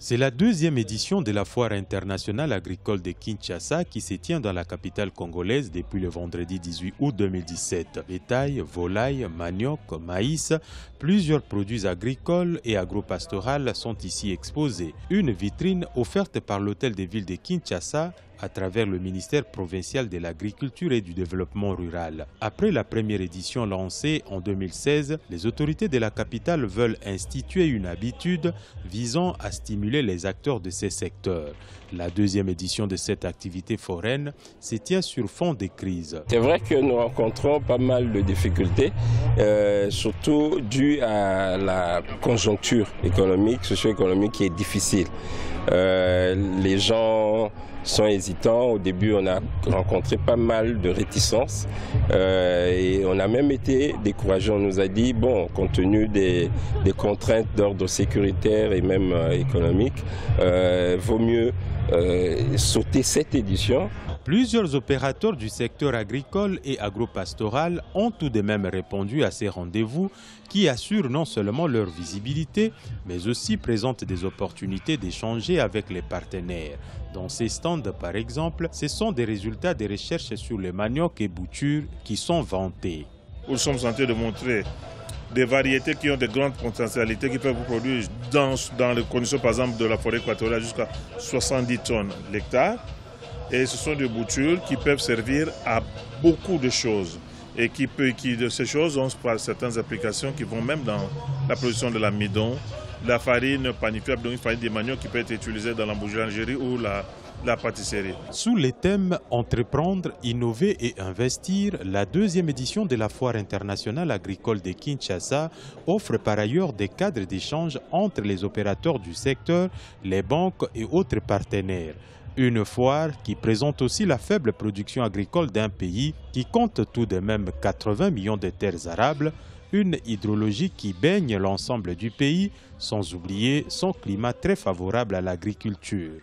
C'est la deuxième édition de la Foire internationale agricole de Kinshasa qui se tient dans la capitale congolaise depuis le vendredi 18 août 2017. Bétail, volaille, manioc, maïs, plusieurs produits agricoles et agro-pastoraux sont ici exposés. Une vitrine offerte par l'hôtel de ville de Kinshasa à travers le ministère provincial de l'Agriculture et du Développement rural. Après la première édition lancée en 2016, les autorités de la capitale veulent instituer une habitude visant à stimuler les acteurs de ces secteurs. La deuxième édition de cette activité foraine se tient sur fond de crise. C'est vrai que nous rencontrons pas mal de difficultés, surtout dues à la conjoncture économique, socio-économique qui est difficile. Les gens sont hésitants. Au début, on a rencontré pas mal de réticences et on a même été découragés. On nous a dit, bon, compte tenu des contraintes d'ordre sécuritaire et même économique, vaut mieux sauter cette édition. Plusieurs opérateurs du secteur agricole et agro-pastoral ont tout de même répondu à ces rendez-vous qui assurent non seulement leur visibilité, mais aussi présentent des opportunités d'échanger avec les partenaires. Dans ces stands, par exemple, ce sont des résultats des recherches sur le manioc et boutures qui sont vantés. Nous sommes en train de montrer des variétés qui ont de grandes potentialités, qui peuvent produire dans les conditions, par exemple, de la forêt équatoriale jusqu'à 70 tonnes l'hectare. Et ce sont des boutures qui peuvent servir à beaucoup de choses. Et de ces choses ont certaines applications qui vont même dans la production de l'amidon, la farine panifiable, donc une farine de manioc qui peut être utilisée dans la boulangerie ou la pâtisserie. Sous les thèmes Entreprendre, innover et investir, la deuxième édition de la Foire internationale agricole de Kinshasa offre par ailleurs des cadres d'échange entre les opérateurs du secteur, les banques et autres partenaires. Une foire qui présente aussi la faible production agricole d'un pays qui compte tout de même 80 millions de terres arables, une hydrologie qui baigne l'ensemble du pays, sans oublier son climat très favorable à l'agriculture.